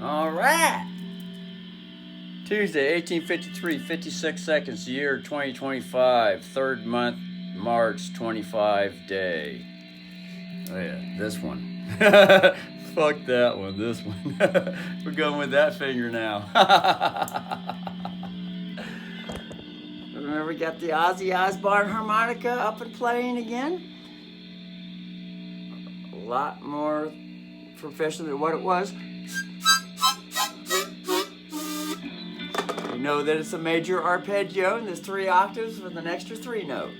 All right. Tuesday, 1853, 56 seconds, year 2025, third month, March 25 day. Oh yeah, this one. Fuck that one, this one. We're going with that finger now. Remember we got the Ozzy Osbourne harmonica up and playing again? A lot more professional than what it was. You know that it's a major arpeggio and there's 3 octaves with an extra 3 note.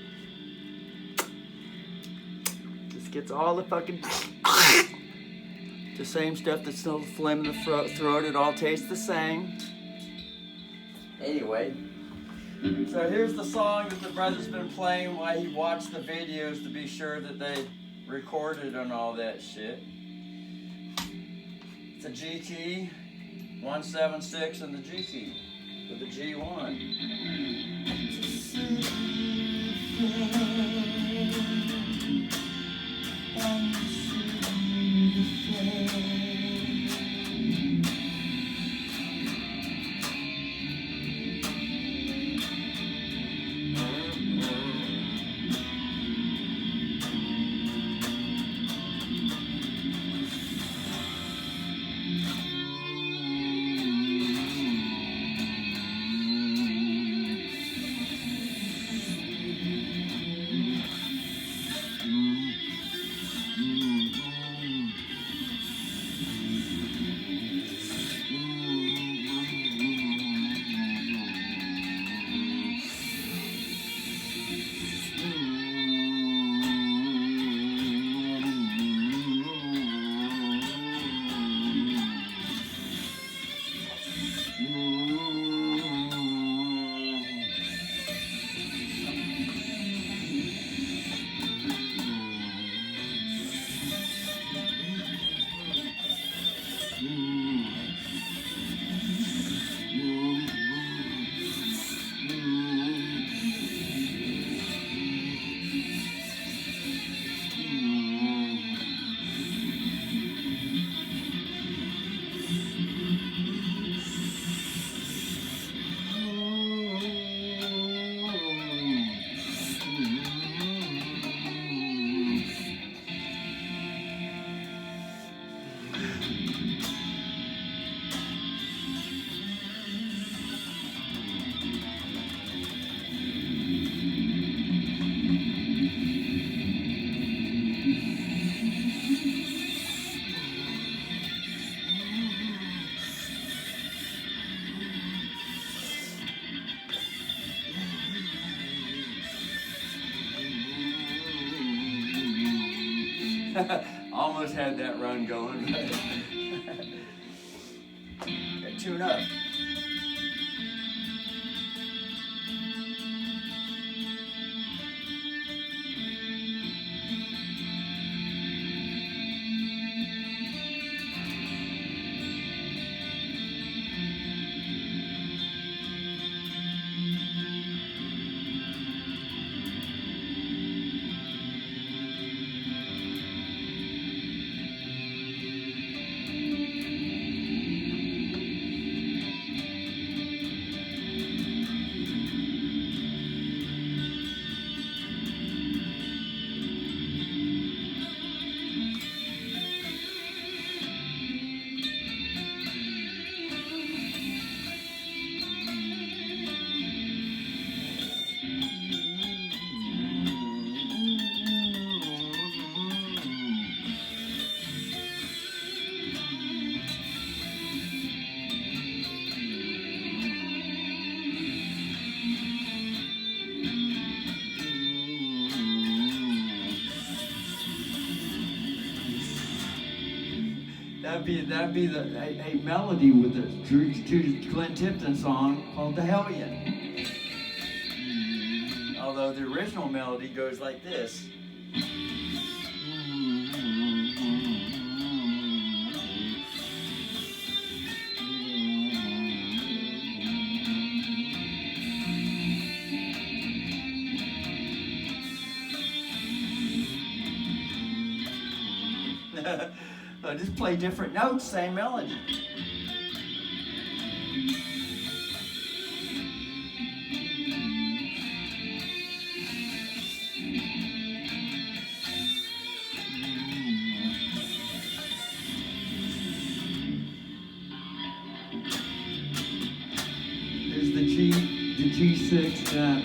Just gets all the fucking the same stuff that's still phlegm in the throat. It all tastes the same. Anyway, so here's the song that the brother's been playing while he watched the videos to be sure that they recorded and all that shit. It's a GT 176 and the GT with the G1. Almost had that run going, but tune up. That'd be a melody with the Glenn Tipton song called The Hellion. Although the original melody goes like this. I just play different notes, same melody. There's the G6, and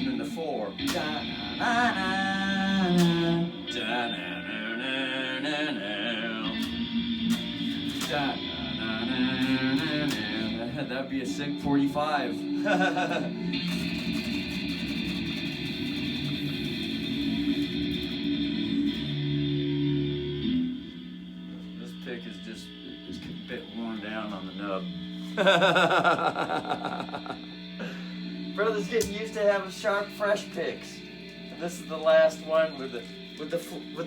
then the 4. That'd be a sick 45. This pick is just a bit worn down on the nub. Brother's getting used to having sharp, fresh picks. And this is the last one with the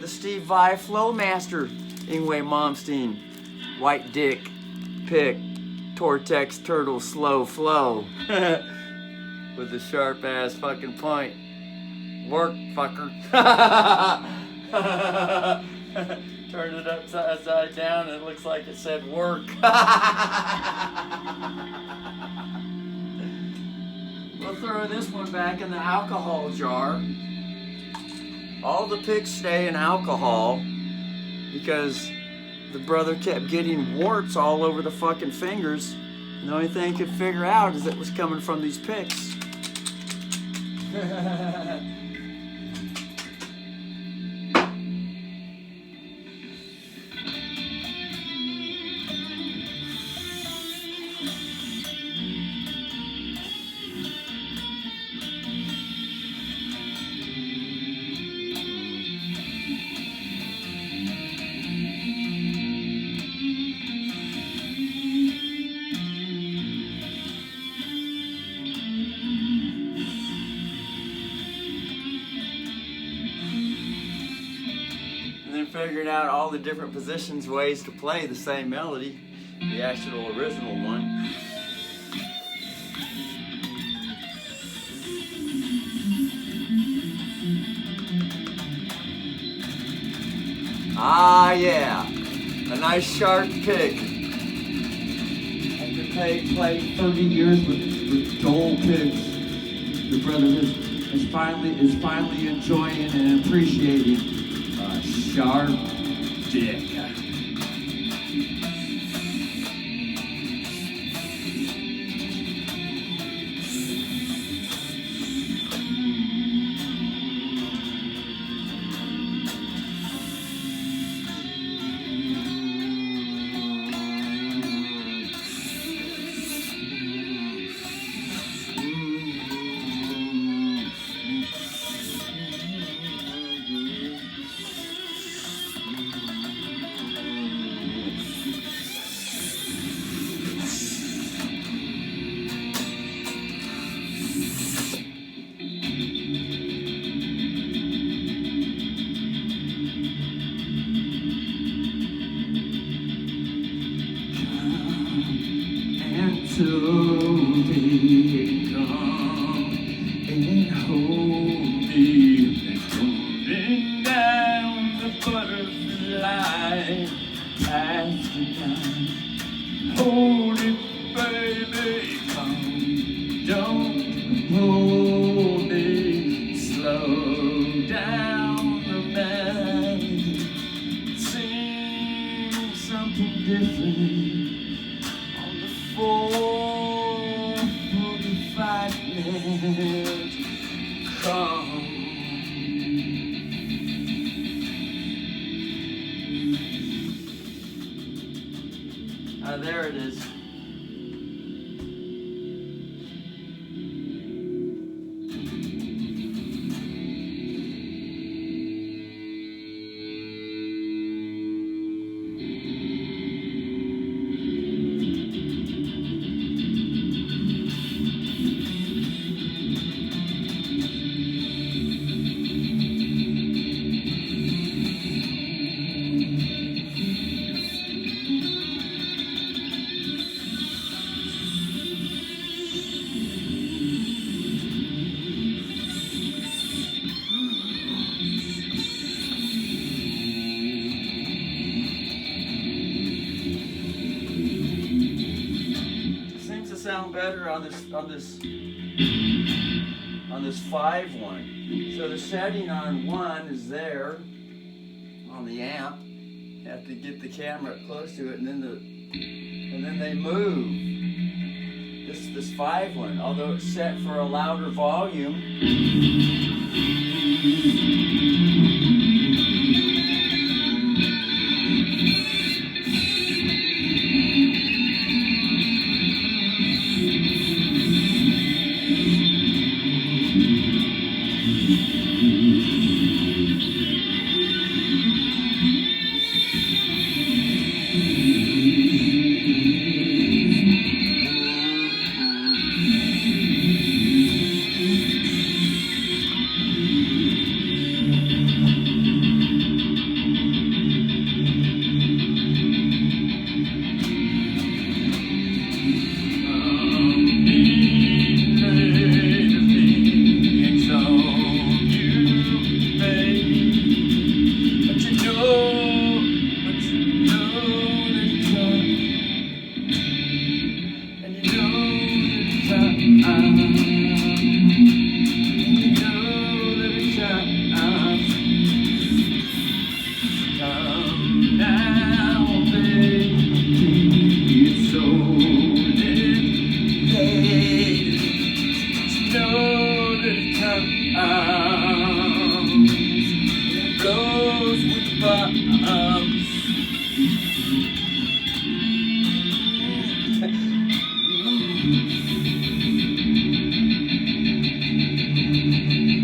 Steve Vai Flowmaster Ingwe Momstein White Dick pick Tortex Turtle Slow Flow with the sharp ass fucking point. Work, fucker. Turned it upside down and it looks like it said work. We'll throw this one back in the alcohol jar. All the picks stay in alcohol because the brother kept getting warts all over the fucking fingers. And the only thing he could figure out is it was coming from these picks. Figuring out all the different positions, ways to play the same melody, the actual original one. Ah, yeah, a nice sharp pick. After playing 30 years with dull picks, the brother is finally enjoying and appreciating sharp dick. To be come and hold me, holding down the butterfly as the night. Hold it, baby, come, don't hold me. Slow down the melody, sing something different. 4:45 minutes, come. There it is. sound better on this 5 one. So the setting on 1 is there on the amp. You have to get the camera up close to it, and then they move. This 5 one, although it's set for a louder volume.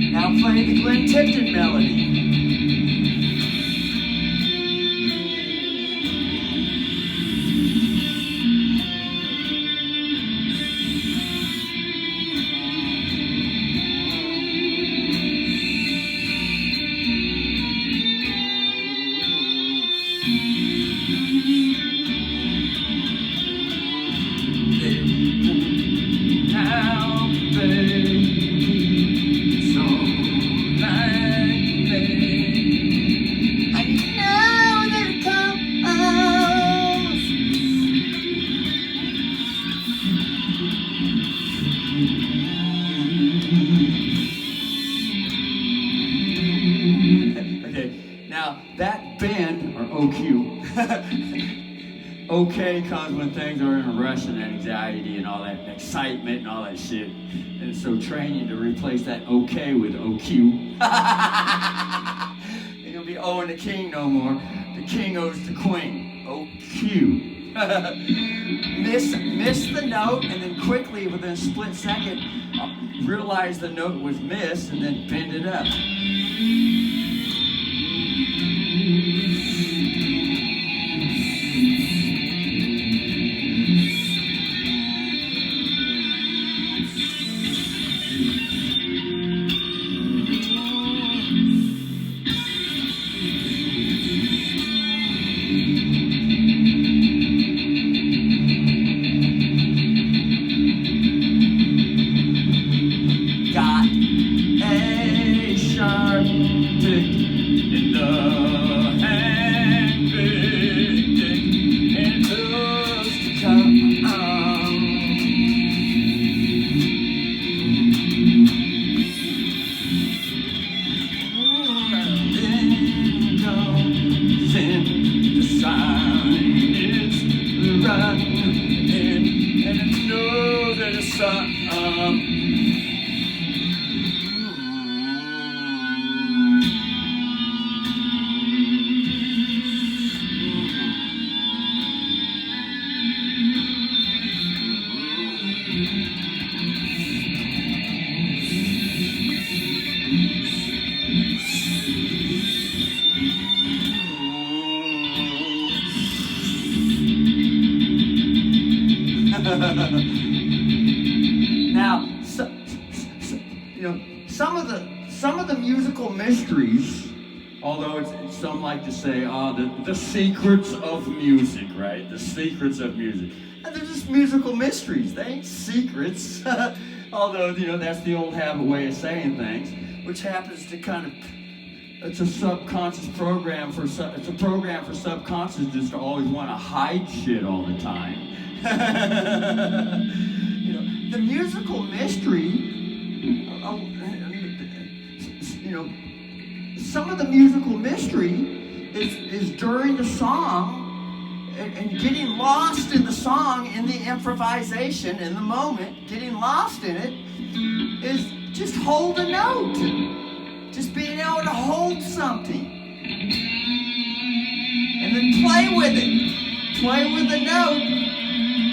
Now play the Glenn Tipton melody. Now, that bend, or OQ, OK comes when things are in a rush and anxiety and all that excitement and all that shit. And so training to replace that OK with OQ. It'll be O and the king no more. The king owes the queen. OQ. Miss the note, and then quickly, within a split second, realize the note was missed, and then bend it up. Now, some of the musical mysteries, although some like to say, the secrets of music, right? The secrets of music. And they're just musical mysteries. They ain't secrets. Although, that's the old habit way of saying things, which happens to kind of, it's a subconscious program it's a program for subconscious just to always want to hide shit all the time. the musical mystery, some of the musical mystery is during the song and getting lost in the song, in the improvisation, in the moment, getting lost in it, is just hold a note. Just being able to hold something. And then play with it. Play with the note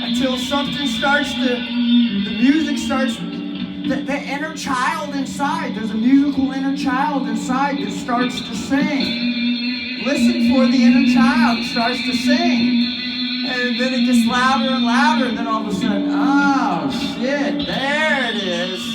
until something starts to, the music starts, the inner child inside, there's a musical inner child inside that starts to sing. Listen for the inner child starts to sing. And then it gets louder and louder, and then all of a sudden, oh shit, there it is.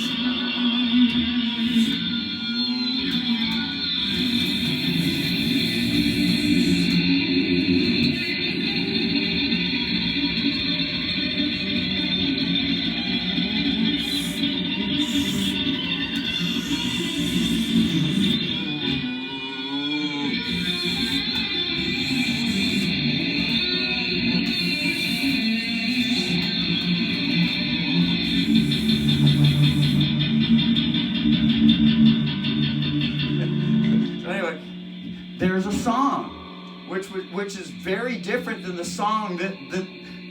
Which is very different than the song that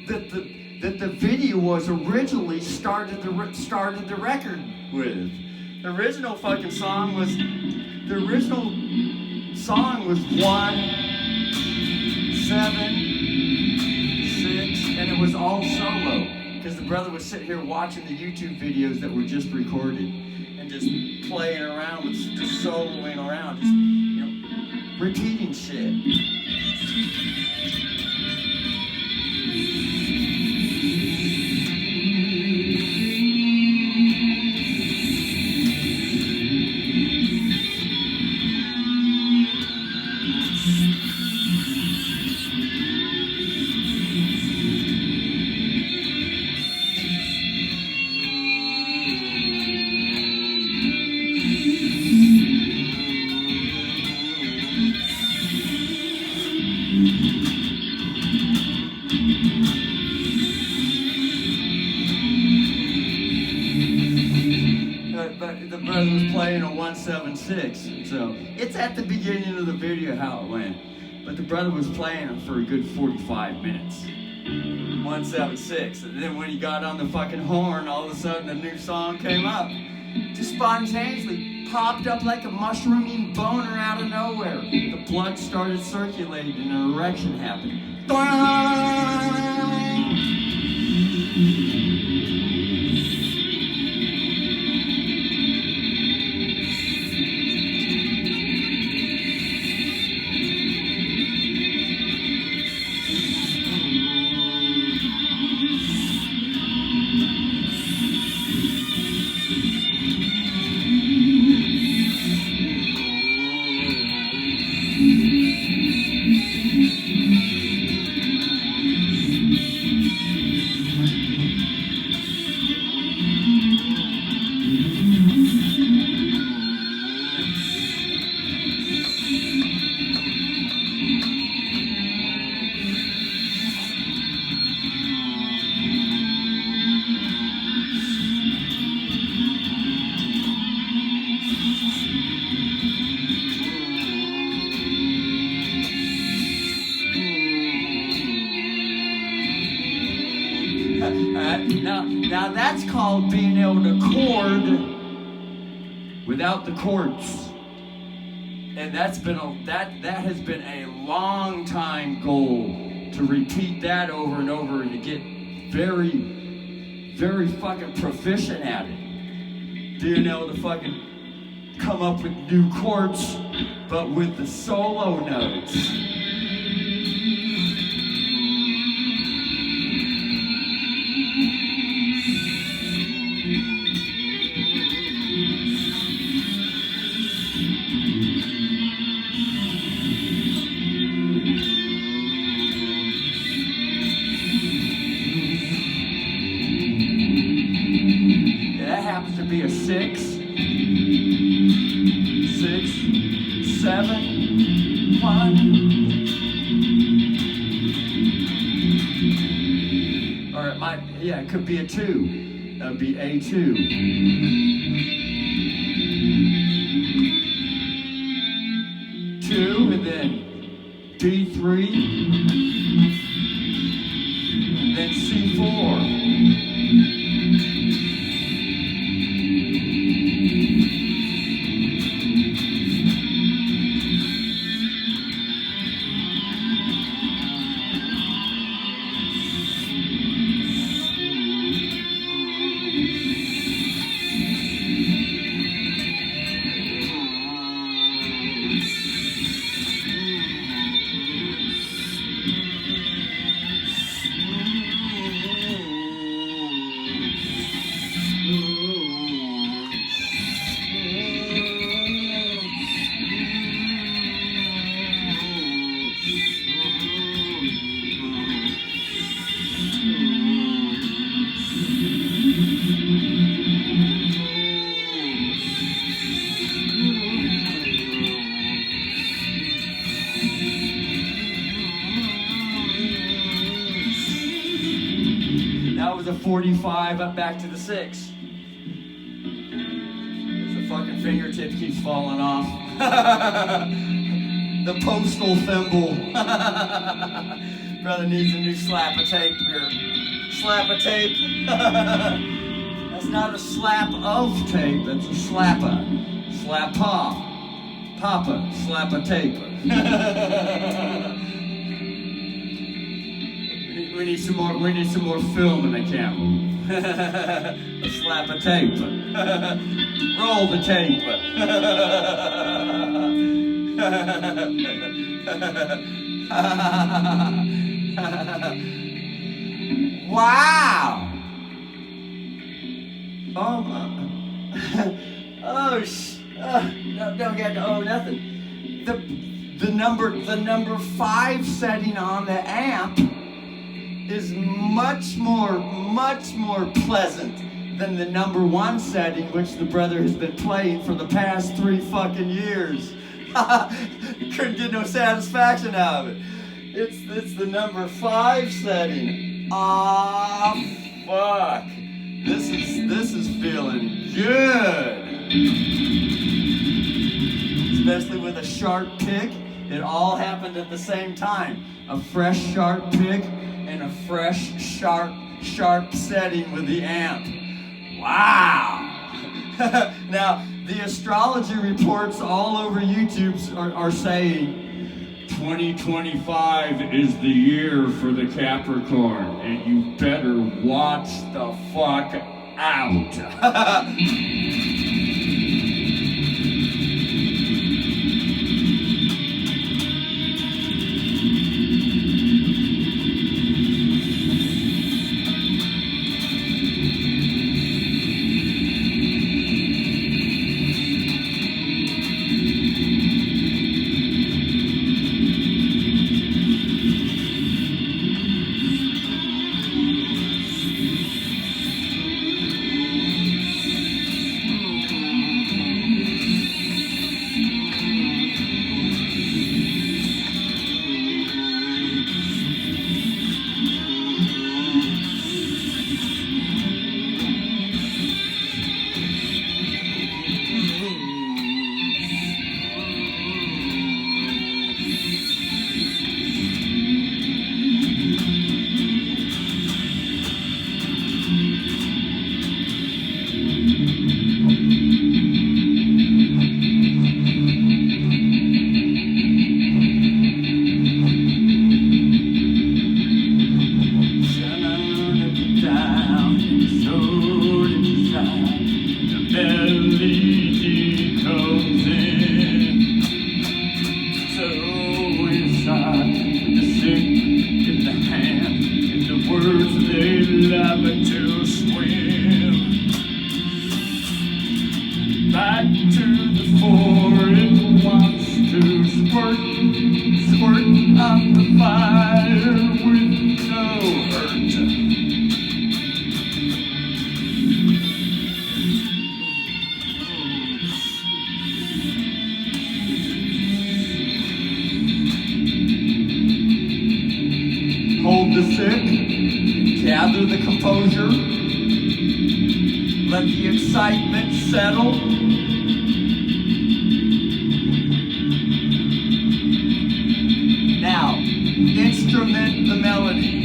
the video was originally started the record with. The original fucking song was 1, 7, 6, and it was all solo because the brother was sitting here watching the YouTube videos that were just recorded and just playing around with just soloing around, just repeating shit. But the brother was playing a 1-7-6, so it's at the beginning of the video how it went. But the brother was playing it for a good 45 minutes. 1-7-6, and then when he got on the fucking horn, all of a sudden a new song came up. Just spontaneously popped up like a mushrooming boner out of nowhere. The blood started circulating and an erection happened. Now that's called being able to chord without the chords, and that has been a long time goal to repeat that over and over and to get very, very fucking proficient at it. Being able to fucking come up with new chords, but with the solo notes. Be a 6, 7, 1. Or it could be a 2. That would be A2. Two, and then B3, and then C4. That was a 45 up back to the 6. The fucking fingertip keeps falling off. The postal thimble. Brother needs a new slap of tape here. Slap of tape. That's not a slap of tape, that's a slapper. Slap pop. Papa, slap a tape. We need some more film in the camera. A slap of tape. Roll the tape. Wow. Oh, don't get to owe nothing. The number 5 setting on the amp is much more pleasant than the number 1 setting, which the brother has been playing for the past 3 fucking years. Couldn't get no satisfaction out of it. It's the number 5 setting. Ah, fuck. This is feeling good. Especially with a sharp pick. It all happened at the same time. A fresh sharp pick and a fresh sharp setting with the amp. Wow. Now, the astrology reports all over YouTube are saying 2025 is the year for the Capricorn, and you better watch the fuck out. Hold the sick, gather the composure, Let the excitement settle. Now, instrument the melody.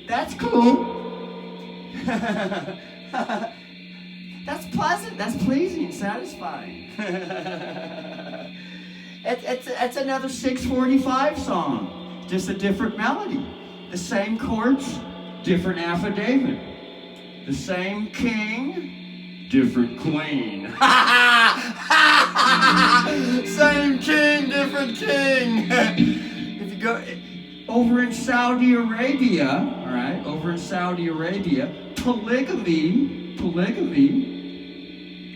That's cool. That's pleasant. That's pleasing, satisfying. It's another 645 song, just a different melody. The same chords, different affidavit. The same king, different queen. Same king, different king. If you go over in Saudi Arabia, all right, over in Saudi Arabia, polygamy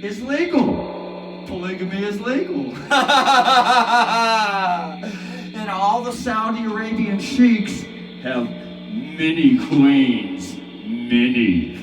is legal. Polygamy is legal. And all the Saudi Arabian sheiks have many queens. Many.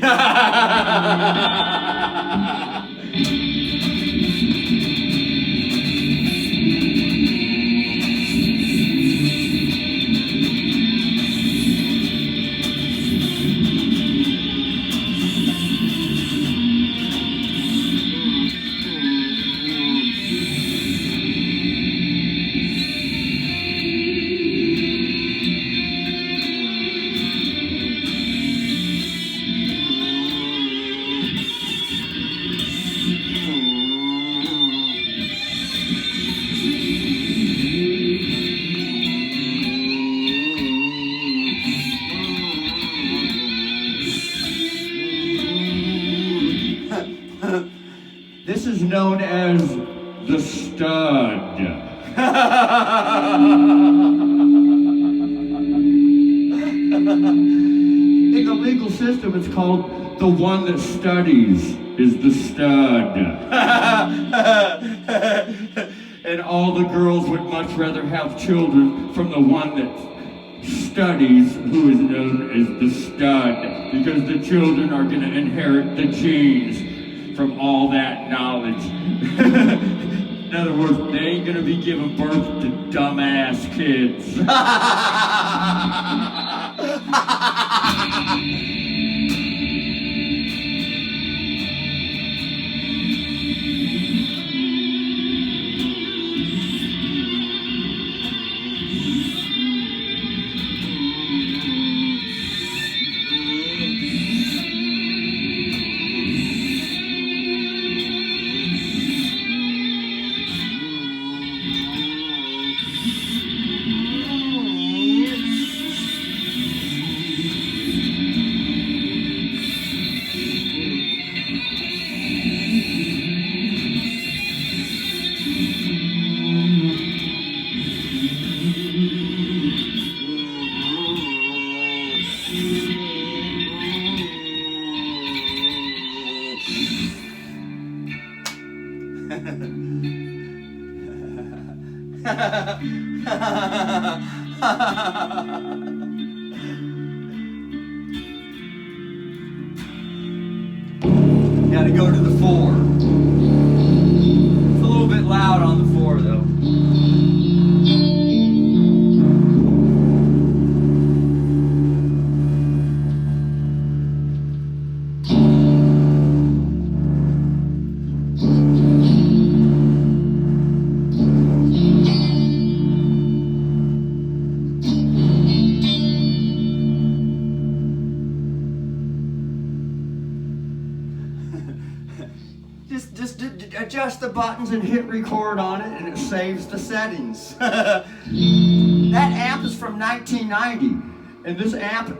This is known as the stud. In the legal system, it's called the one that studies is the stud. And all the girls would much rather have children from the one that studies, who is known as the stud, because the children are going to inherit the genes from all that knowledge. In other words, they ain't going to be giving birth to dumbass kids. Gotta go to the 4. It's a little bit loud on the 4 though. press the buttons and hit record on it, and it saves the settings. That amp is from 1990, and this amp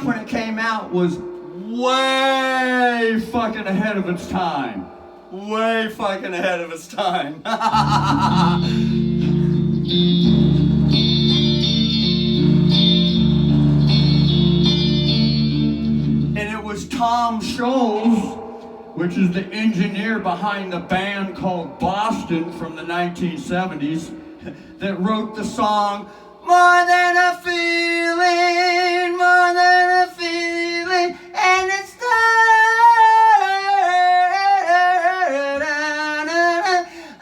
when it came out was way fucking ahead of its time. Way fucking ahead of its time. And it was Tom Scholz, which is the engineer behind the band called Boston from the 1970s, that wrote the song, "More than a feeling, more than a feeling, and it's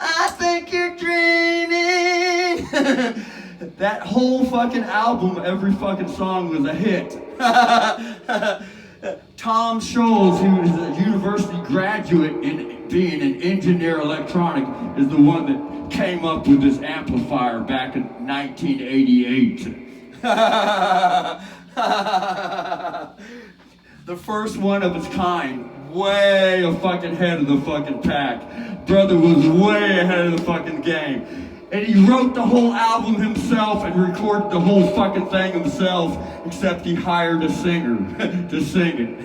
I think you're dreaming." That whole fucking album, every fucking song was a hit. Tom Scholz, who is a university graduate in being an engineer electronic, is the one that came up with this amplifier back in 1988. The first one of its kind, way a fucking head of the fucking pack. Brother was way ahead of the fucking game. And he wrote the whole album himself and recorded the whole fucking thing himself, except he hired a singer to sing it.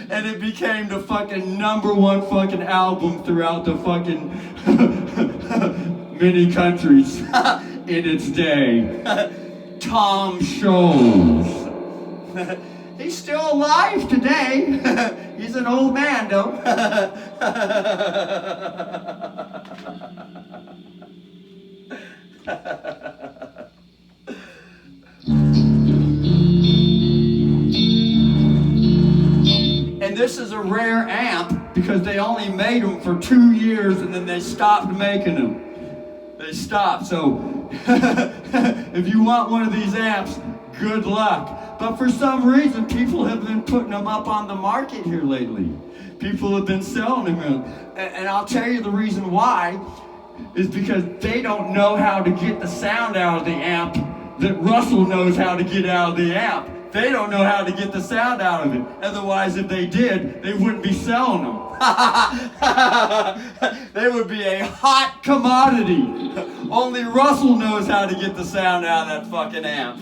And it became the fucking #1 fucking album throughout the fucking many countries in its day. Tom Scholz. He's still alive today. He's an old man, though. And this is a rare amp because they only made them for 2 years and then they stopped making them. They stopped. So if you want one of these amps, good luck. But for some reason, people have been putting them up on the market here lately. People have been selling them. And I'll tell you the reason why is because they don't know how to get the sound out of the amp that Russell knows how to get out of the amp. They don't know how to get the sound out of it. Otherwise, if they did, they wouldn't be selling them. They would be a hot commodity. Only Russell knows how to get the sound out of that fucking amp.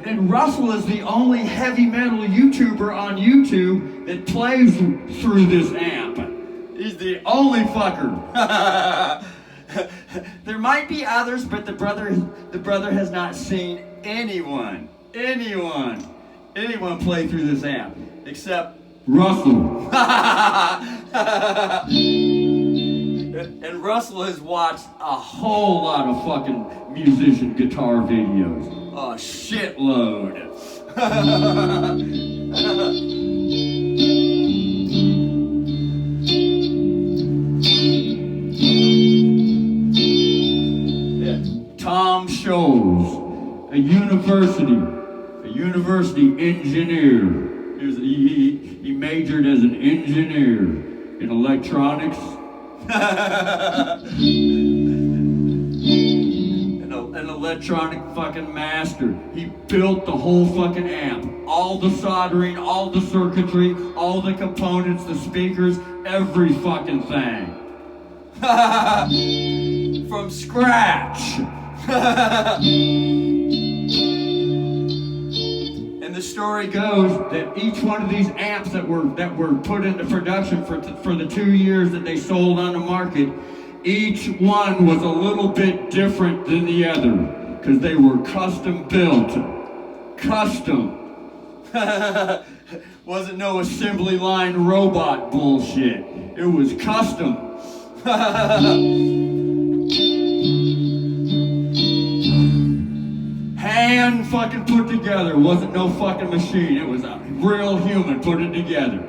And Russell is the only heavy metal YouTuber on YouTube that plays through this amp. He's the only fucker. There might be others, but the brother has not seen anyone play through this amp except Russell. And Russell has watched a whole lot of fucking musician guitar videos. A shitload. Yeah. Tom Scholz, a university engineer. He majored as an engineer in electronics. An electronic fucking master. He built the whole fucking amp. All the soldering, all the circuitry, all the components, the speakers, every fucking thing. From scratch. And the story goes that each one of these amps that were put into production for the 2 years that they sold on the market, each one was a little bit different than the other because they were custom built. custom. Wasn't no assembly line robot bullshit. It was custom. Hand fucking put together. Wasn't no fucking machine. It was a real human put it together.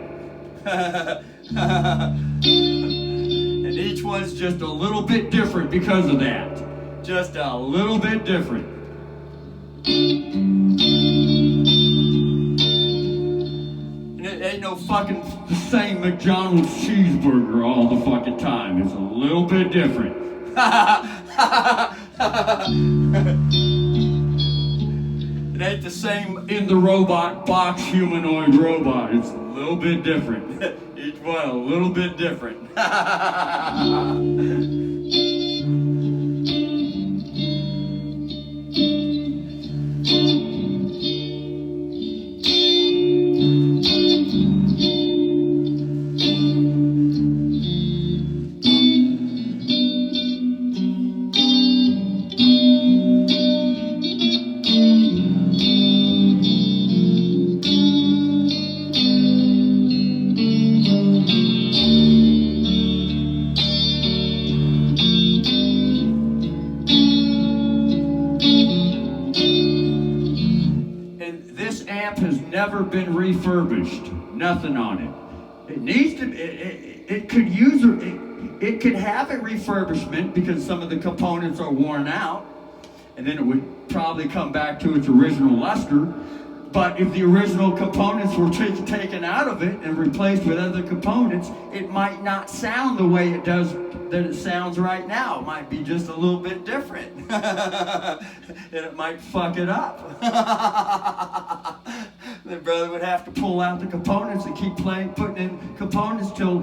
And each one's just a little bit different because of that. Just a little bit different. And it ain't no fucking the same McDonald's cheeseburger all the fucking time. It's a little bit different. It ain't the same in the robot box humanoid robot. It's a little bit different. Each one a little bit different. Never been refurbished. Nothing on it. It needs to. It could use. It could have a refurbishment because some of the components are worn out, and then it would probably come back to its original luster. But if the original components were taken out of it and replaced with other components, it might not sound the way it does that it sounds right now. It might be just a little bit different, and it might fuck it up. The brother would have to pull out the components and keep putting in components till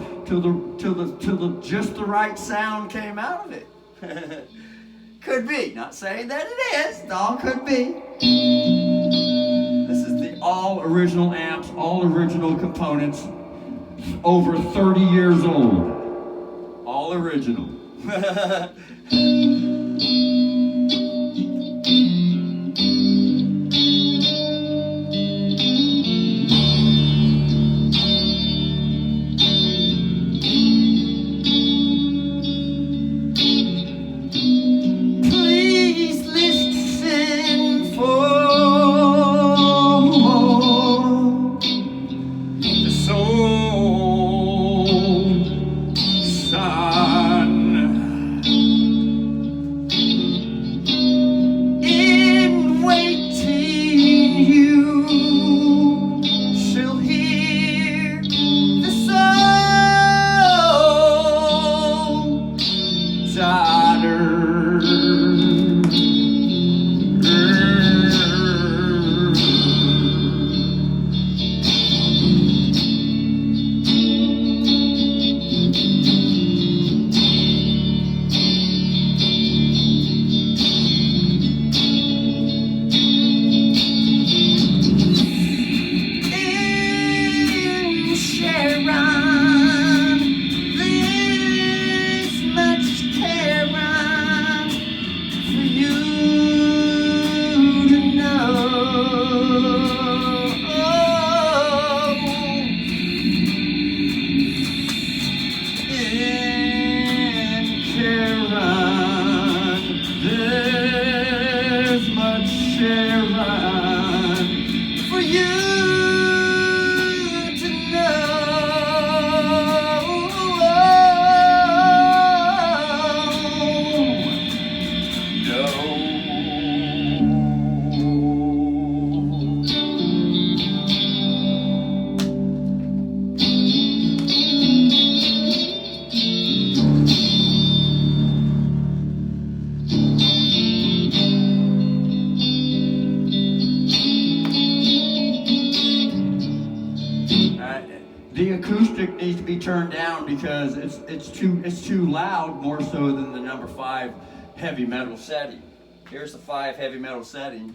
just the right sound came out of it. Could be. Not saying that it is. It all could be. This is the all original amps, all original components, over 30 years old. All original. The acoustic needs to be turned down because it's too loud, more so than the number 5 heavy metal setting. Here's the 5 heavy metal setting.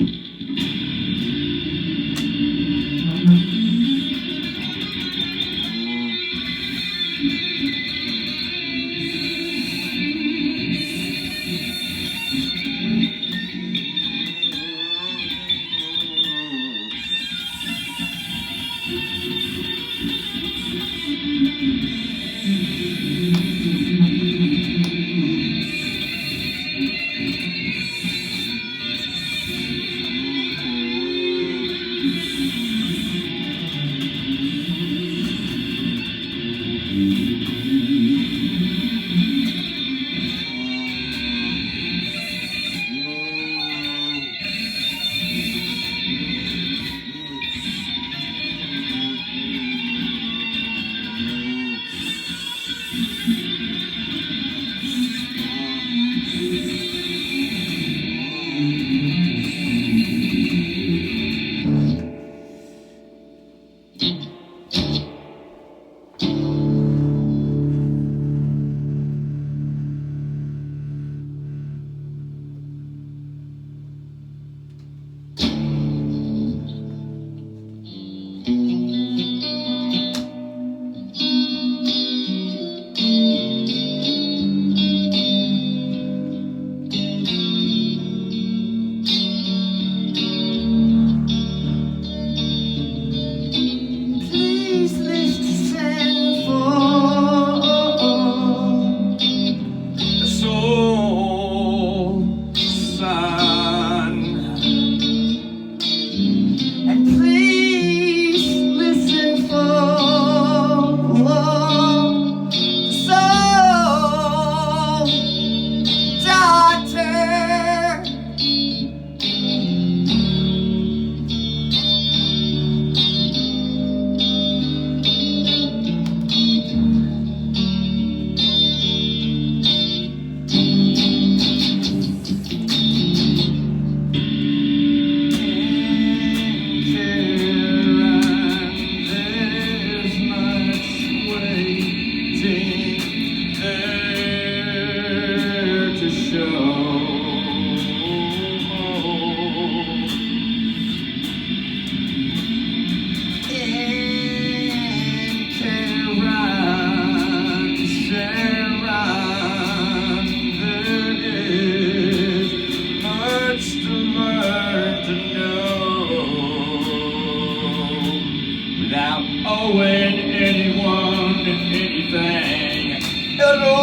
anything at all,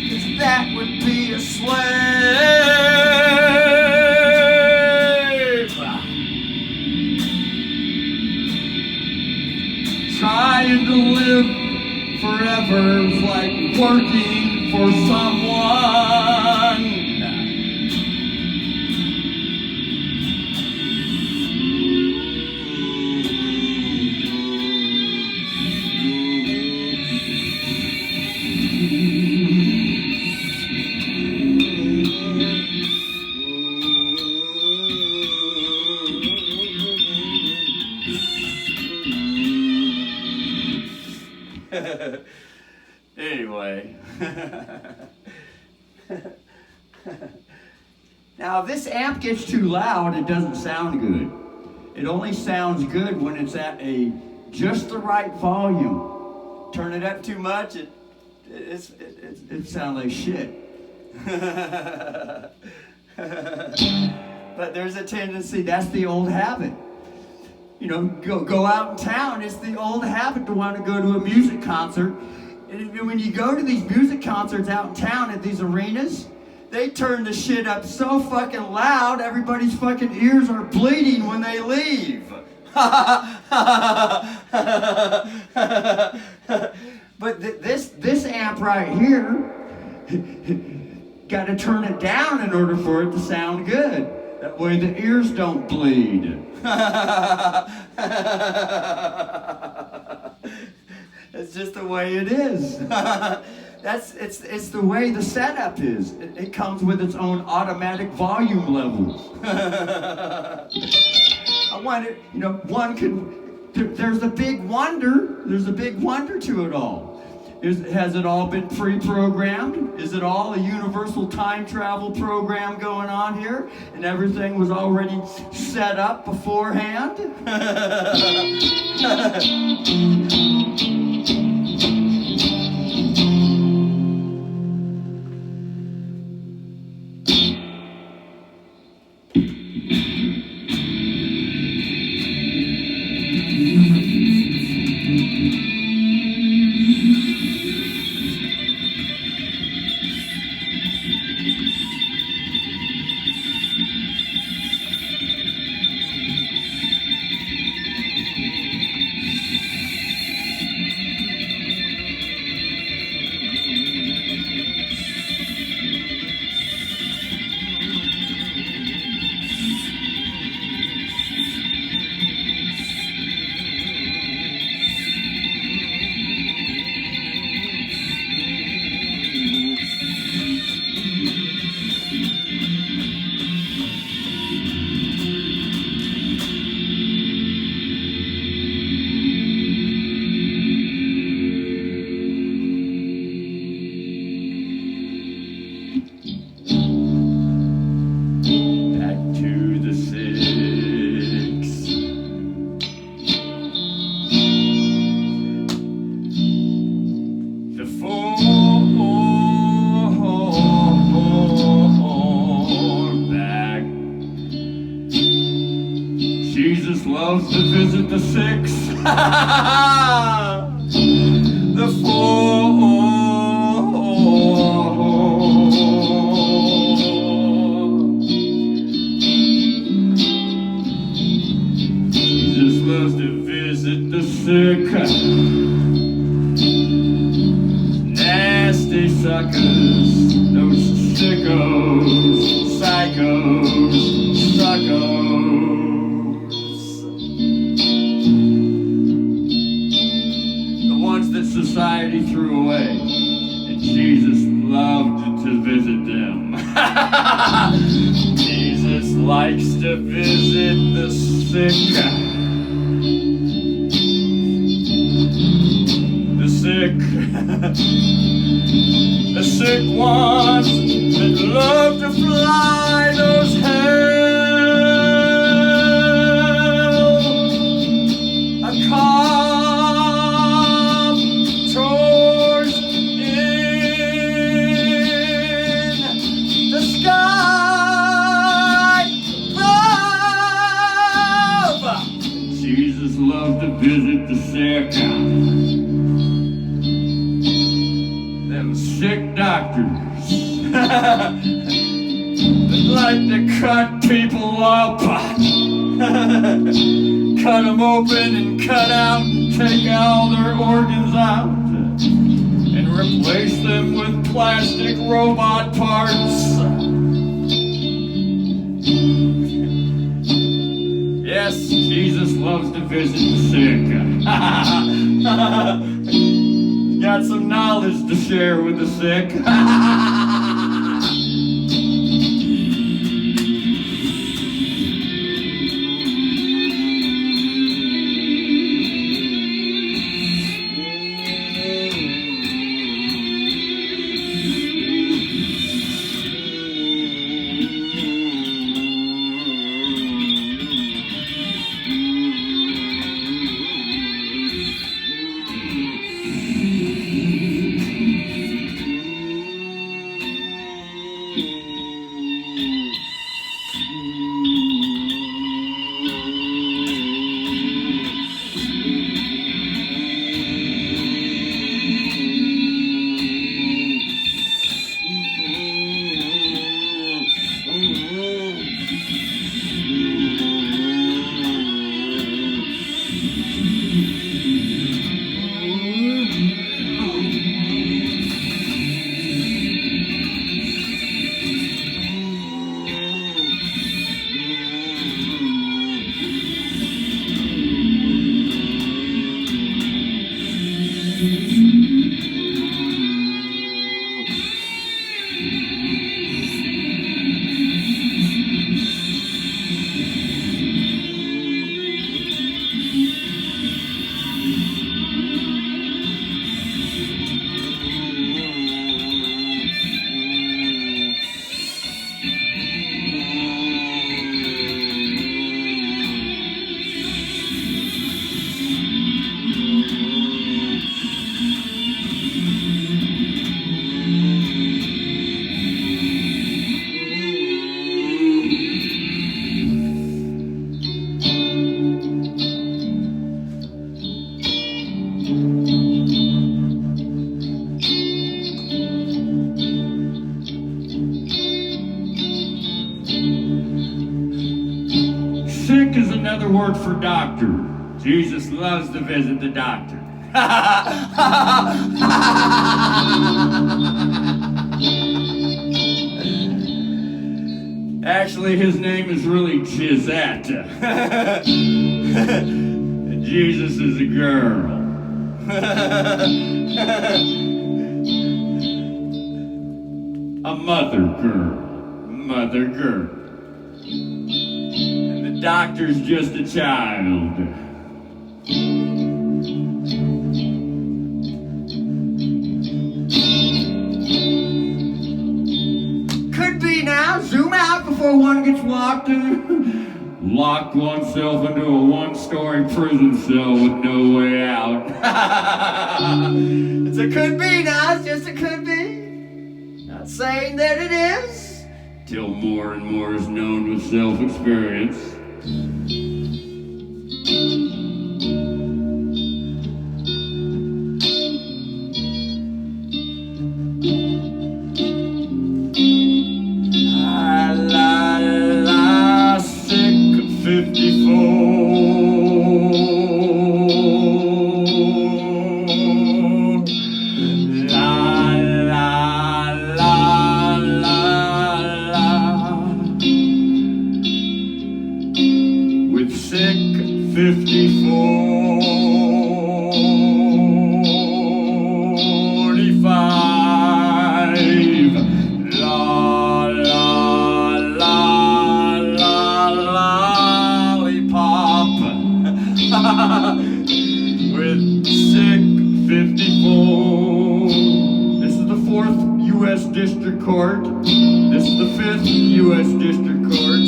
'cause that would be a slave. Trying to live forever is like working for someone. Anyway. Now, if this amp gets too loud, it doesn't sound good. It only sounds good when it's at just the right volume. Turn it up too much, it sounds like shit. But there's a tendency, that's the old habit. You know, go out in town, it's the old habit to want to go to a music concert. And when you go to these music concerts out in town at these arenas, they turn the shit up so fucking loud, everybody's fucking ears are bleeding when they leave. But this amp right here, got to turn it down in order for it to sound good. That way the ears don't bleed. It's just the way it is. It's the way the setup is. It comes with its own automatic volume levels. I wonder, you know, there's a big wonder. There's a big wonder to it all. Has it all been pre-programmed? Is it all a universal time travel program going on here? And everything was already set up beforehand? Jesus loves to visit the six. The four. Jesus loves to visit the sick. Nasty suckers. Those sickos. Psychos. Suckos. That society threw away, and Jesus loved to visit them. Jesus likes to visit the sick. The sick ones that love to fly those Jesus loved to visit the sick. Them sick doctors that like to cut people up. Cut them open and cut out and take all their organs out and replace them with plastic robot parts. Yes, Jesus loves to visit the sick. Got some knowledge to share with the sick. Sick is another word for doctor. Jesus loves to visit the doctor. Actually, his name is really Chisette. Jesus is a girl. A mother girl. Mother girl. And the doctor's just a child. Could be now. Zoom out before one gets locked in. Locked oneself into a one-story prison cell with no way out. It's a could be now. It's just a could be. Not saying that it is. Till more and more is known with self-experience. Sick 54. With sick 54. 45. Lollipop. With sick 54. This is the 4th U.S. District Court. This is the 5th U.S. District Court.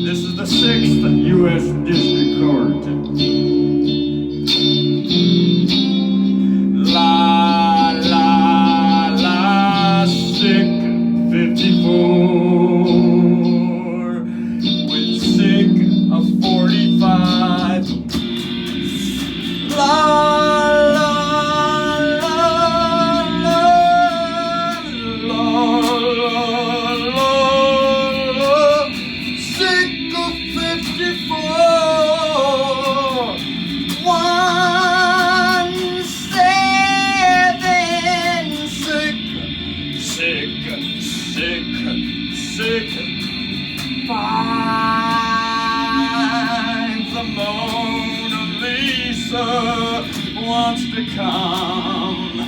This is the 6th U.S. District Court. Sick 54. With sick of 45. closer wants to come.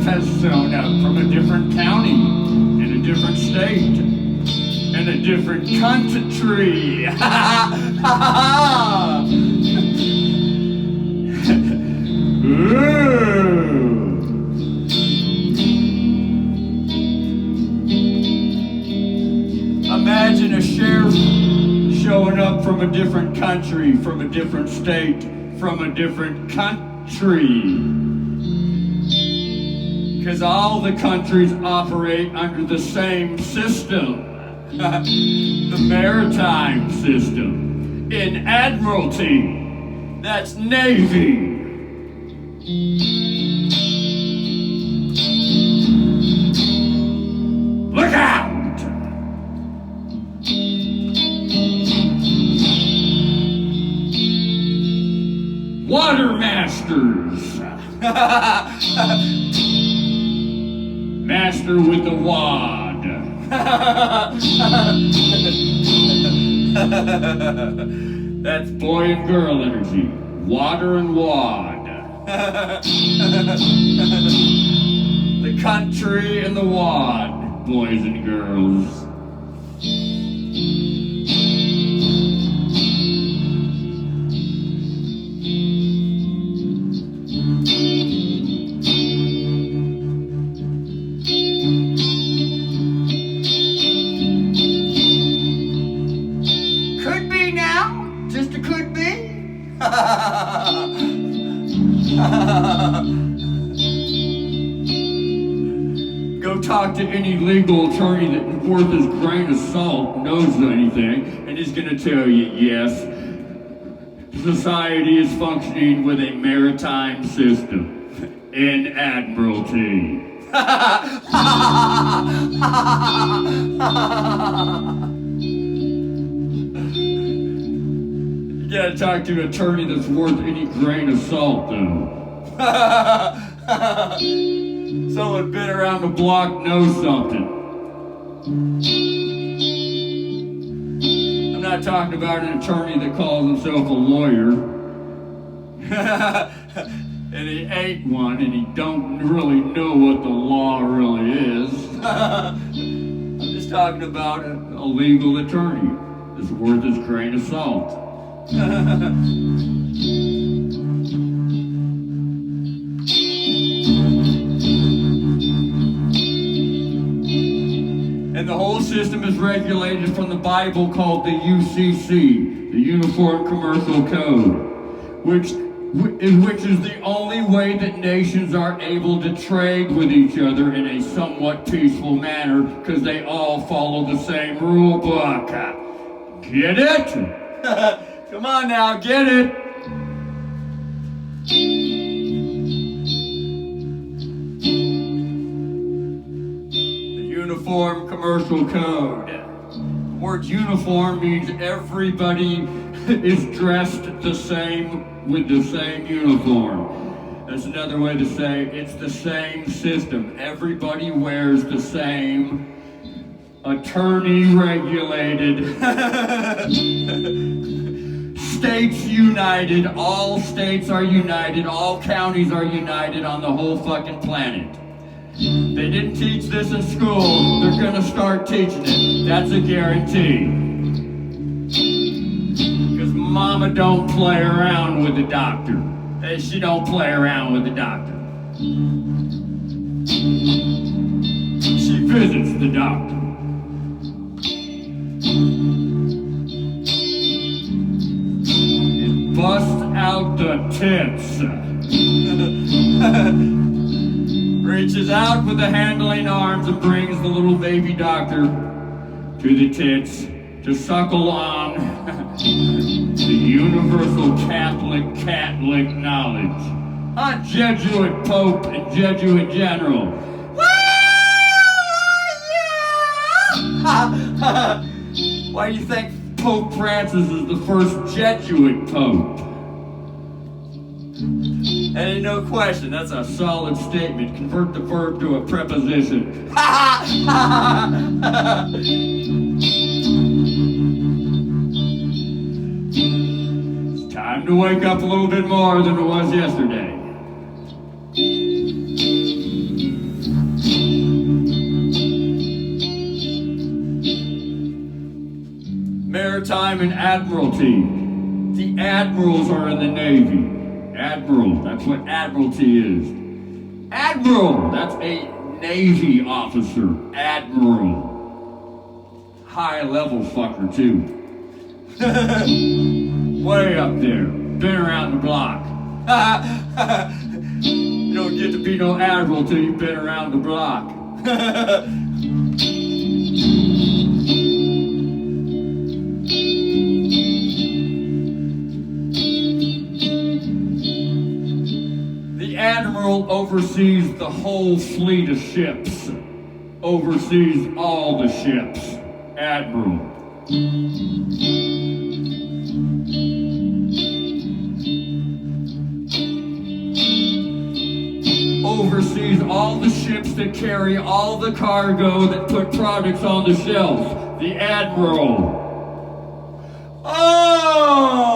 Has shown up from a different county, in a different state, in a different country. Imagine a sheriff showing up from a different country, from a different state, from a different country. Because all the countries operate under the same system, the maritime system. In Admiralty, that's Navy. Look out! Water Masters. Master with the wad. That's boy and girl energy. Water and wad. The country and the wad, boys and girls. Go talk to any legal attorney that worth his grain of salt knows anything, and he's going to tell you, yes, society is functioning with a maritime system in Admiralty. You gotta talk to an attorney that's worth any grain of salt, though. Someone been around the block knows something. I'm not talking about an attorney that calls himself a lawyer. And he ain't one, and he don't really know what the law really is. I'm just talking about a legal attorney that's worth his grain of salt. And the whole system is regulated from the Bible called the UCC, the Uniform Commercial Code, which is the only way that nations are able to trade with each other in a somewhat peaceful manner, because they all follow the same rule book. Get it? Come on now, get it? The Uniform Commercial Code. The word uniform means everybody is dressed the same with the same uniform. That's another way to say it's the same system. Everybody wears the same attorney regulated states united. All states are united. All counties are united on the whole fucking planet. They didn't teach this in school. They're gonna start teaching it. That's a guarantee. Because mama don't play around with the doctor. She don't play around with the doctor. She visits the doctor. And busts out the tits. Reaches out with the handling arms and brings the little baby doctor to the tits to suckle on the universal Catholic cat-lick knowledge. on Jesuit Pope and Jesuit General. Why do you think Pope Francis is the first Jesuit Pope? And ain't no question, that's a solid statement. Convert the verb to a preposition. It's time to wake up a little bit more than it was yesterday. Maritime and Admiralty. The admirals are in the Navy. Admiral, that's what Admiralty is. Admiral, that's a Navy officer. Admiral. High level fucker, too. Way up there. Been around the block. You don't get to be no admiral till you've been around the block. The admiral oversees the whole fleet of ships. Oversees all the ships. Admiral. Oversees all the ships that carry all the cargo that put products on the shelf. The admiral. Oh,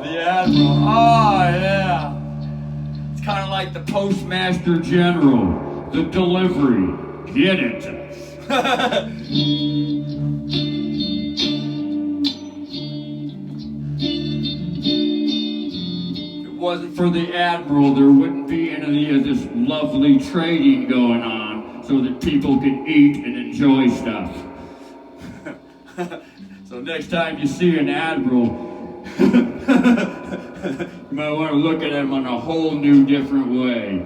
the admiral. Oh, yeah. It's kind of like the postmaster general. The delivery. Get it. If it wasn't for the admiral, there wouldn't be any of this lovely trading going on so that people could eat and enjoy stuff. So next time you see an admiral, you might want to look at him in a whole new different way.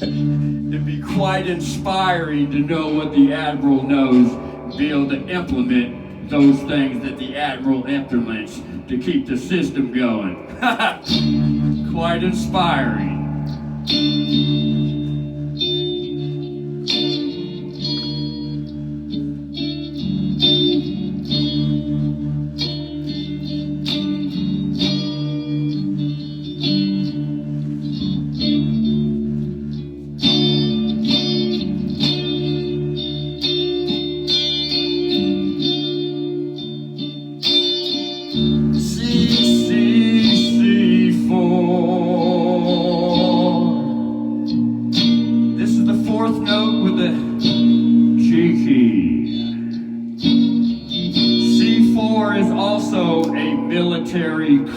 It'd be quite inspiring to know what the admiral knows and be able to implement those things that the admiral implements to keep the system going. Quite inspiring.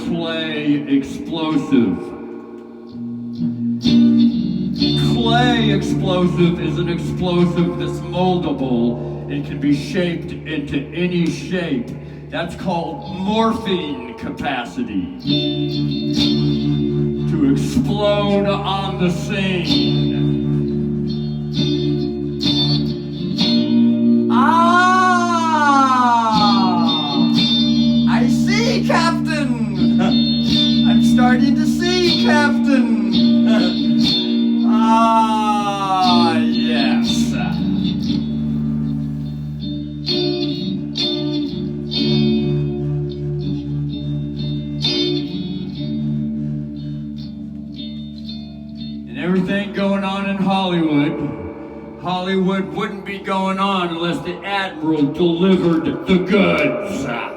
Clay explosive. Clay explosive is an explosive that's moldable and can be shaped into any shape. That's called morphine capacity. To explode on the scene. I see, Captain! I'm starting to see, Captain! Yes. And everything going on in Hollywood, Hollywood wouldn't be going on unless the admiral delivered the goods. So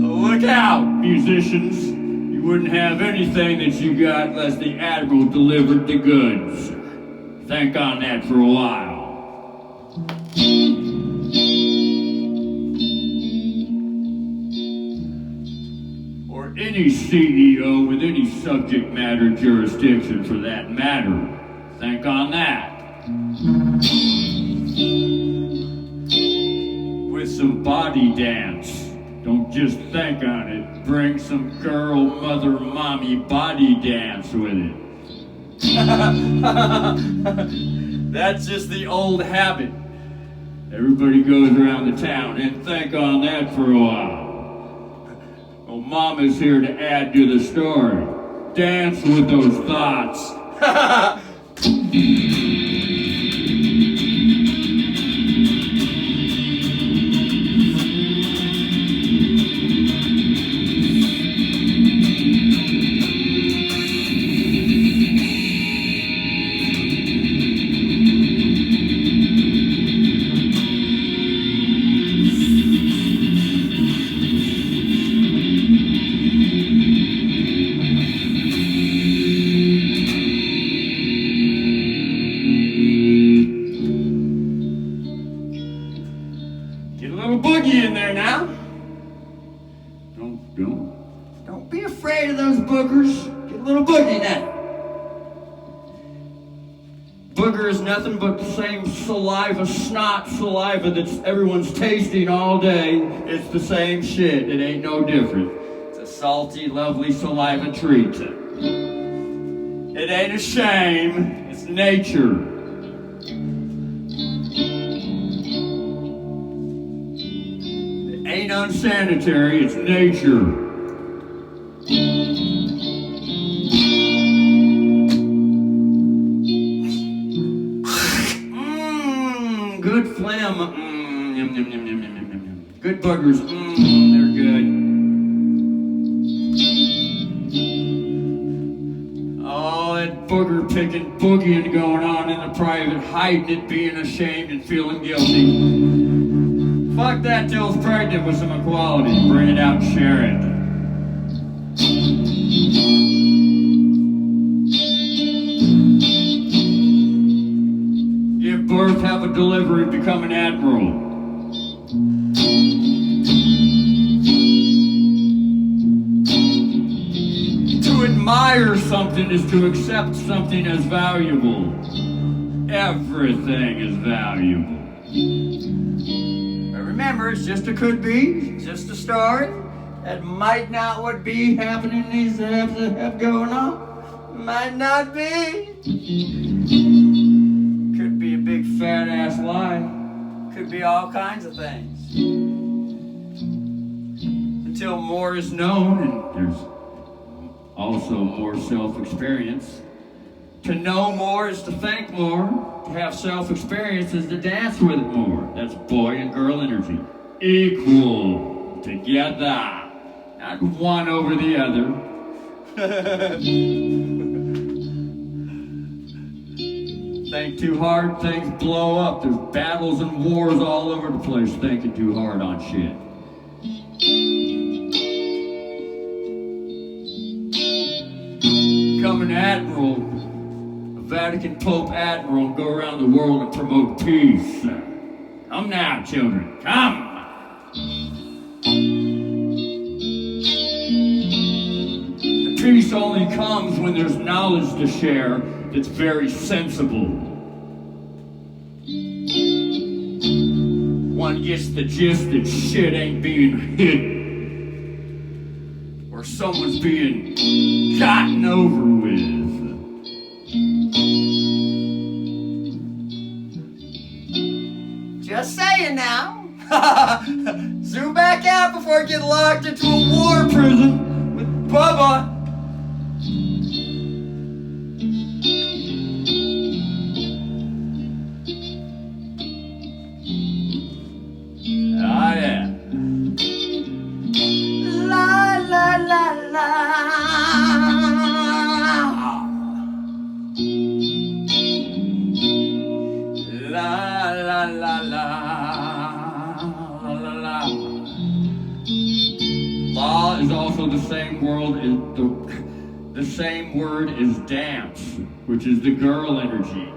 look out, musicians. You wouldn't have anything that you got unless the admiral delivered the goods. Think on that for a while. Or any CEO with any subject matter jurisdiction for that matter. Think on that. With some body dance. Don't just think on it. Bring some girl, mother, mommy body dance with it. That's just the old habit. Everybody goes around the town and think on that for a while. Oh, Mama's here to add to the story. Dance with those thoughts. Boogie in there now. Don't be afraid of those boogers. Get a little boogie now. Booger is nothing but the same saliva, snot saliva that everyone's tasting all day. It's the same shit. It ain't no different. It's a salty, lovely saliva treat. It ain't a shame. It's nature. Ain't unsanitary, it's nature. Good phlegm. Yum, yum, yum, yum, yum, yum, yum. Good boogers. They're good. Oh, that booger picking, boogieing going on in the private, hiding it, being ashamed and feeling guilty. Fuck that till it's pregnant with some equality. Bring it out and share it. Give birth, have a delivery, become an admiral. To admire something is to accept something as valuable. Everything is valuable. Remember, it's just a could be, it's just a story. That might not what be happening needs to have going on. Might not be. Could be a big fat ass lie. Could be all kinds of things. Until more is known and there's also more self-experience. To know more is to think more. To have self-experience is to dance with it more. That's boy and girl energy. Equal. Together. Not one over the other. Think too hard, things blow up. There's battles and wars all over the place thinking too hard on shit. Become an admiral. Vatican Pope Admiral and go around the world and promote peace. Come now, children, come! The peace only comes when there's knowledge to share that's very sensible. One gets the gist that shit ain't being hidden. Or someone's being gotten over with. Just saying now. Zoom back out before I get locked into a war prison with Bubba. Ah, yeah. La la la la. La la la la. Law is also the same word as dance, which is the girl energy.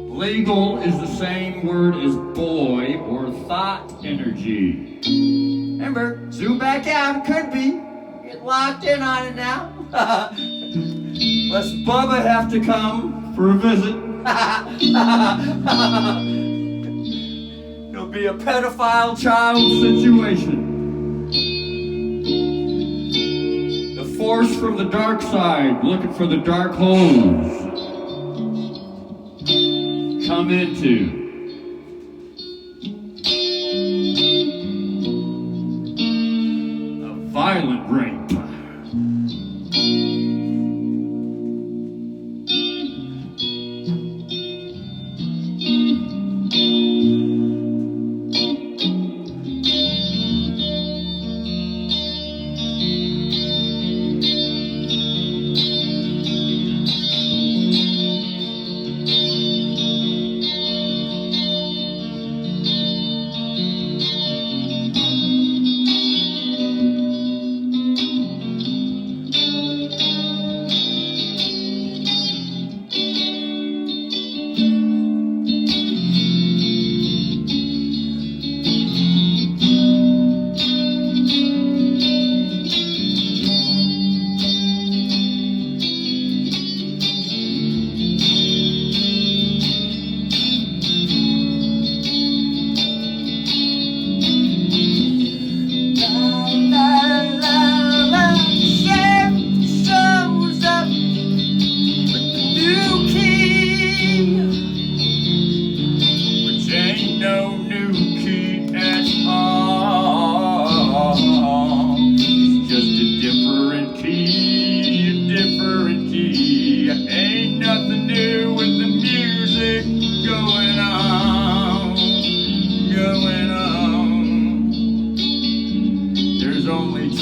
Legal is the same word as boy or thought energy. Remember, zoom back out, it could be. Get locked in on it now. Lest Bubba have to come for a visit. It'll be a pedophile child situation. The force from the dark side, looking for the dark holes. Come into.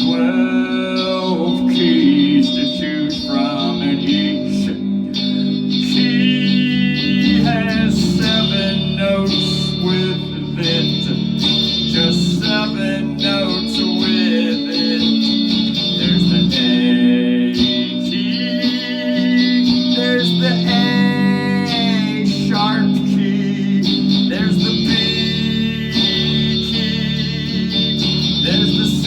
12 keys to choose from, and each key has 7 notes with it. Just 7 notes with it. There's the A key. There's the A sharp key. There's the B key. There's the C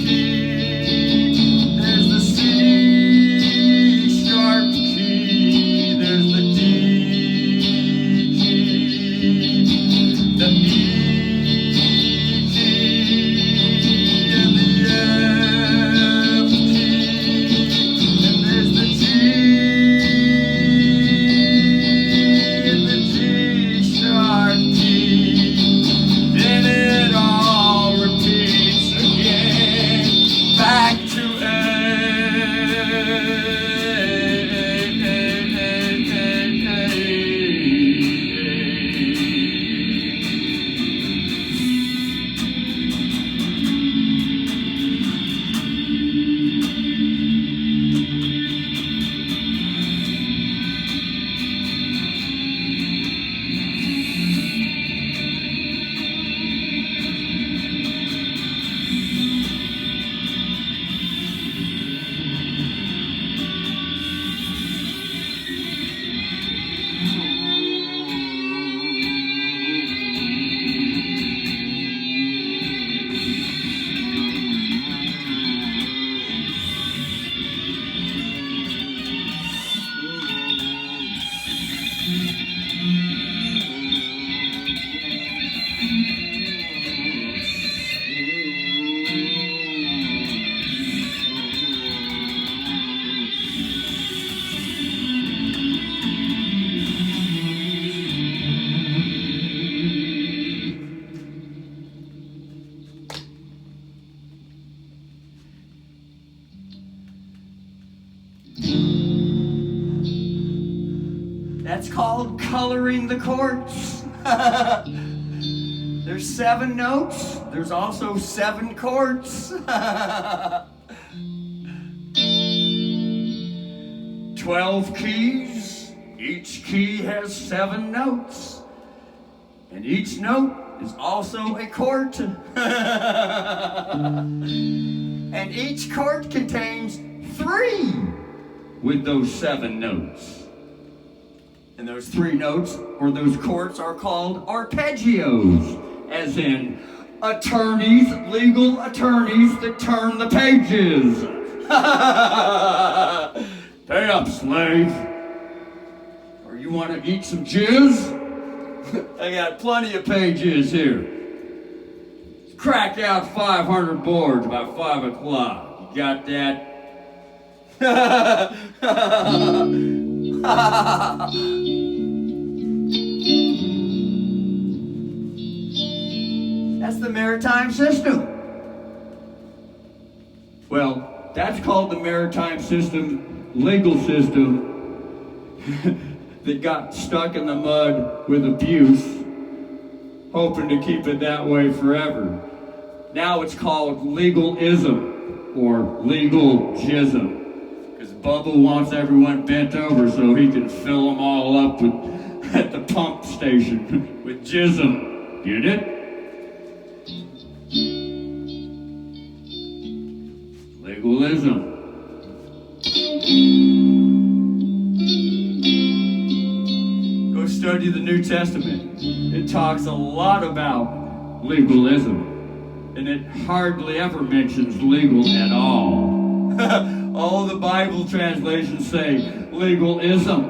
key. There's the C sharp key. There's the D key. The E key. And the F key. And there's the G. And the G sharp key. Then it all repeats again. Back to A. That's called coloring the chords. There's 7 notes. There's also 7 chords. 12 keys. Each key has 7 notes. And each note is also a chord. And each chord contains 3 with those 7 notes. And those 3 notes, or those chords, are called arpeggios, as in attorneys, legal attorneys that turn the pages. Pay up, slave. Or you want to eat some jizz? I got plenty of pages here. Crack out 500 boards by 5 o'clock. You got that? That's the maritime system. Well, that's called the maritime system, legal system, that got stuck in the mud with abuse, hoping to keep it that way forever. Now it's called legalism, or legal jism. Bubba wants everyone bent over so he can fill them all up at the pump station with jism. Get it? Legalism. Go study the New Testament. It talks a lot about legalism, and it hardly ever mentions legal at all. All the Bible translations say legalism.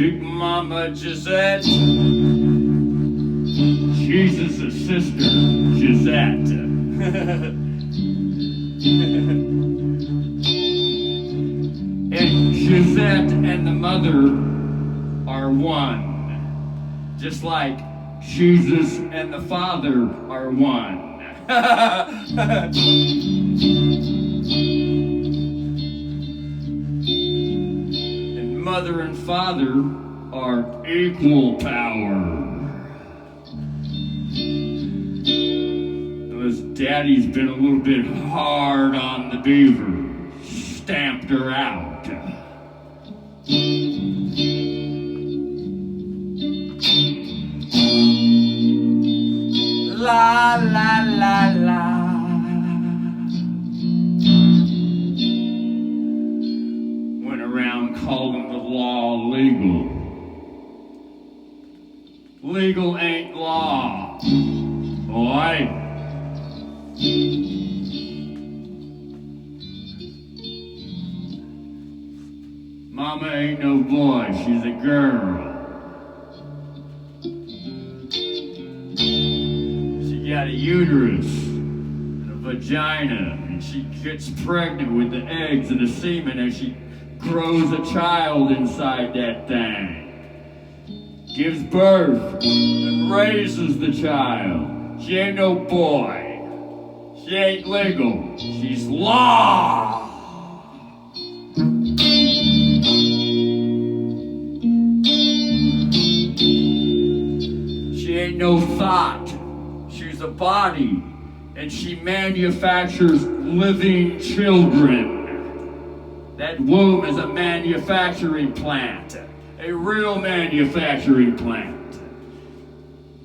Big Mama Gisette. Jesus' sister, Gisette. And Gisette and the mother are one. Just like Jesus and the Father are one. And Mother and Father are equal power. Unless Daddy's been a little bit hard on the beaver, stamped her out. La la la la. Went around calling the law legal. Legal ain't law, boy. Mama ain't no boy, she's a girl. Got a uterus and a vagina, and she gets pregnant with the eggs and the semen as she grows a child inside that thing. Gives birth and raises the child. She ain't no boy. She ain't legal. She's law. She ain't no thought. She's a body, and she manufactures living children. That womb is a manufacturing plant, a real manufacturing plant.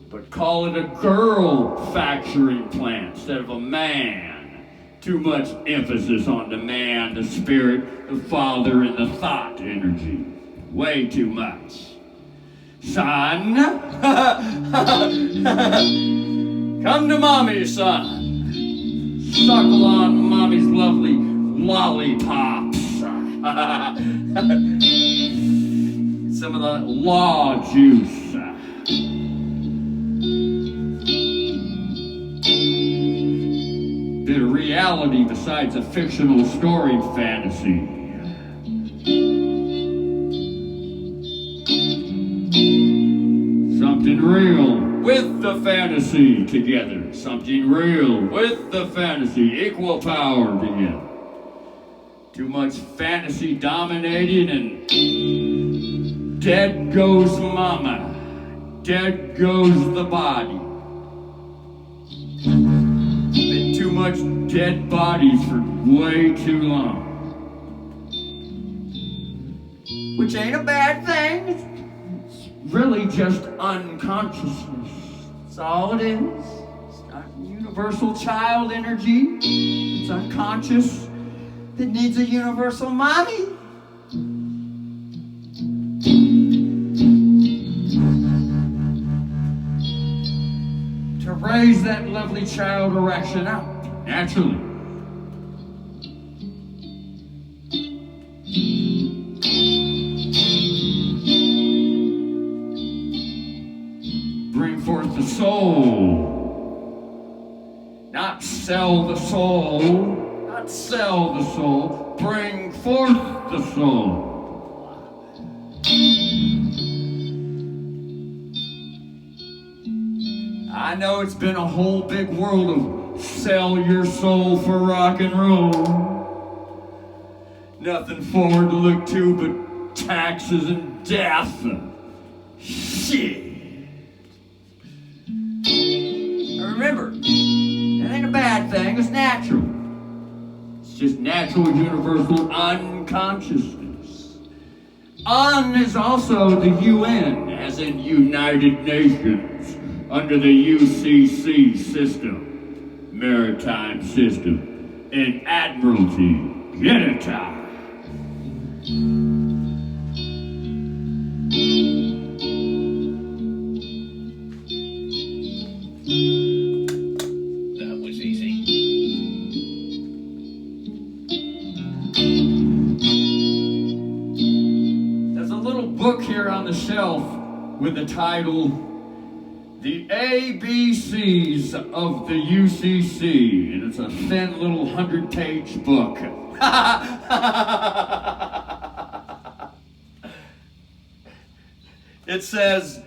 But call it a girl factoring plant instead of a man. Too much emphasis on the man, the spirit, the father, and the thought energy. Way too much. Son, come to mommy, son. Suckle on mommy's lovely lollipops. Some of the law juice. Bit of reality besides a fictional story fantasy. Something real with the fantasy together. Something real with the fantasy. Equal power together. Too much fantasy dominating and dead goes mama. Dead goes the body. Been too much dead bodies for way too long. Which ain't a bad thing. It's really just unconsciousness. That's all it is. It's not universal child energy. It's unconscious. That needs a universal mommy. To raise that lovely child erection up, naturally. Bring forth the soul. Not sell the soul. Not sell the soul, bring forth the soul. I know it's been a whole big world of sell your soul for rock and roll. Nothing forward to look to but taxes and death. Shit. Remember, it ain't a bad thing, it's natural. It's just natural, universal unconsciousness. Un is also the UN, as in United Nations, under the UCC system, maritime system, and Admiralty, GUUTAR. That was easy. There's a little book book here on the shelf with the title, The ABCs of the UCC. And it's a thin little 100-page book. It says,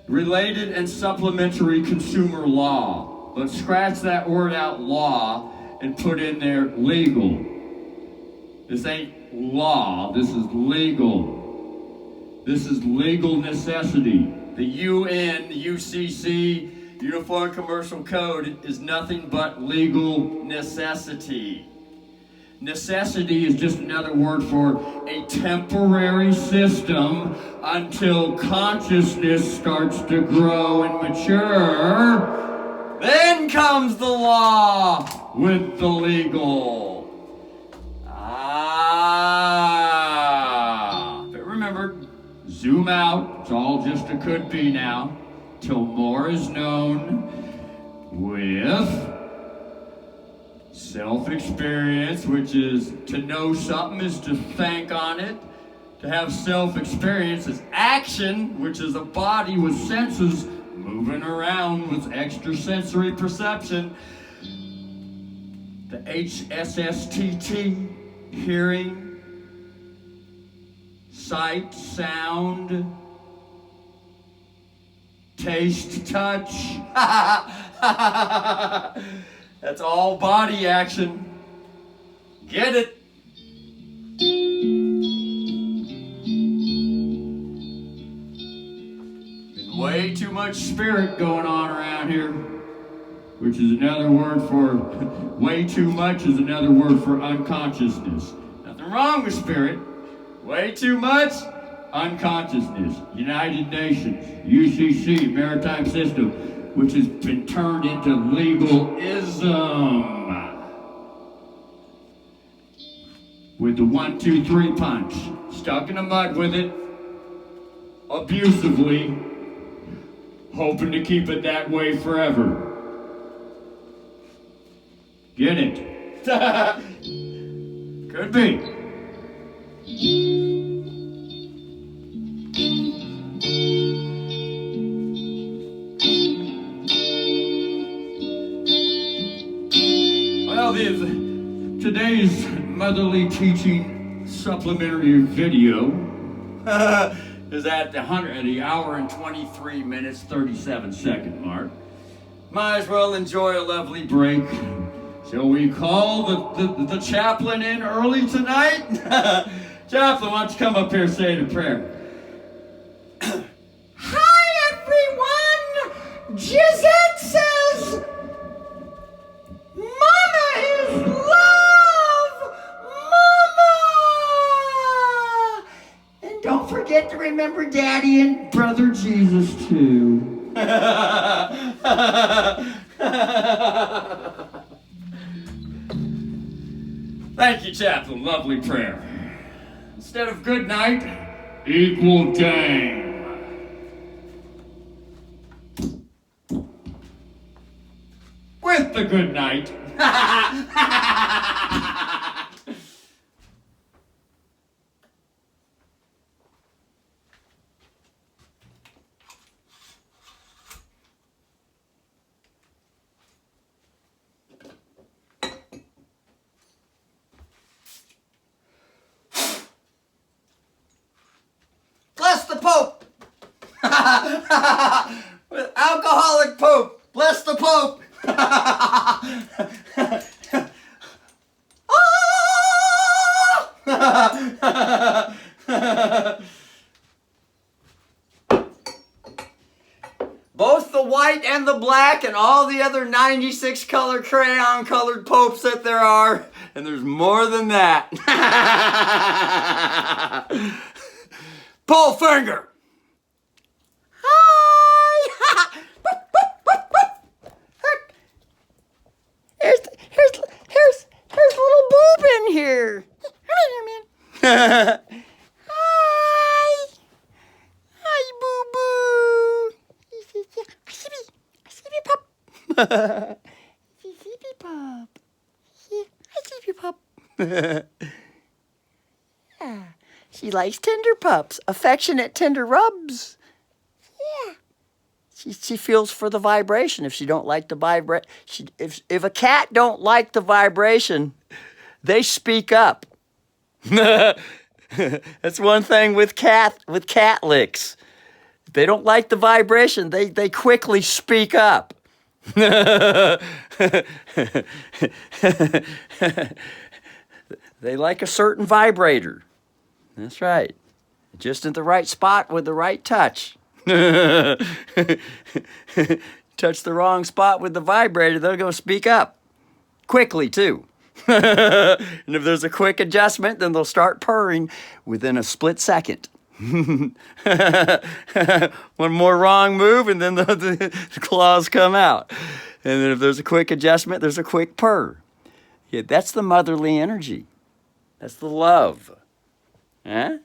related and supplementary consumer law. But scratch that word out, law, and put in there legal. This ain't law, this is legal. This is legal necessity. The UN, the UCC, Uniform Commercial Code, is nothing but legal necessity. Necessity is just another word for a temporary system until consciousness starts to grow and mature. Then comes the law with the legal. But remember, zoom out. It's all just a could be now. Till more is known with self-experience, which is to know something is to think on it. To have self-experience is action, which is a body with senses moving around with extrasensory perception. The HSSTT, hearing, sight, sound, taste, touch. That's all body action. Get it? Been way too much spirit going on around here, which is another word for, way too much is another word for unconsciousness. Nothing wrong with spirit. Way too much, unconsciousness. United Nations, UCC, Maritime System, which has been turned into legalism. With the 1, 2, 3 punch. Stuck in the mud with it, abusively, hoping to keep it that way forever. Get it? Could be. Well, today's motherly teaching supplementary video is at the hour and 23 minutes, 37 second mark. Might as well enjoy a lovely break. Shall we call the chaplain in early tonight? Chaplain, why don't you come up here and say the prayer? Hi, everyone! Gisette says, Mama is love! Mama! And don't forget to remember Daddy and Brother Jesus, too. Thank you, Chaplain. Lovely prayer. Instead of good night, equal dang. With the good night. Bless the Pope! With alcoholic Pope! Bless the Pope! Both the white and the black and all the other 96 color crayon colored popes that there are, and there's more than that. Pull finger. Hi. Here's little boob in here. Come here, man. Hi. Hi, boo boo. I see me pup. I see me pup. Yeah, I see me pup. Yeah. She likes tender pups, affectionate tender rubs. Yeah. She feels for the vibration. If she don't like the vibration, if a cat don't like the vibration, they speak up. That's one thing with cat licks. If they don't like the vibration, they quickly speak up. They like a certain vibrator. That's right. Just at the right spot with the right touch. Touch the wrong spot with the vibrator, they'll go speak up. Quickly, too. And if there's a quick adjustment, then they'll start purring within a split second. One more wrong move, and then the claws come out. And then if there's a quick adjustment, there's a quick purr. Yeah, that's the motherly energy. That's the love. Huh?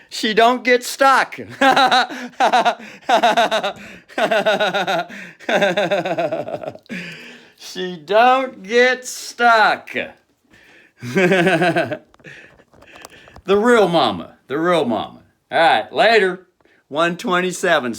She don't get stuck. She don't get stuck. The real mama. The real mama. All right, later. 127.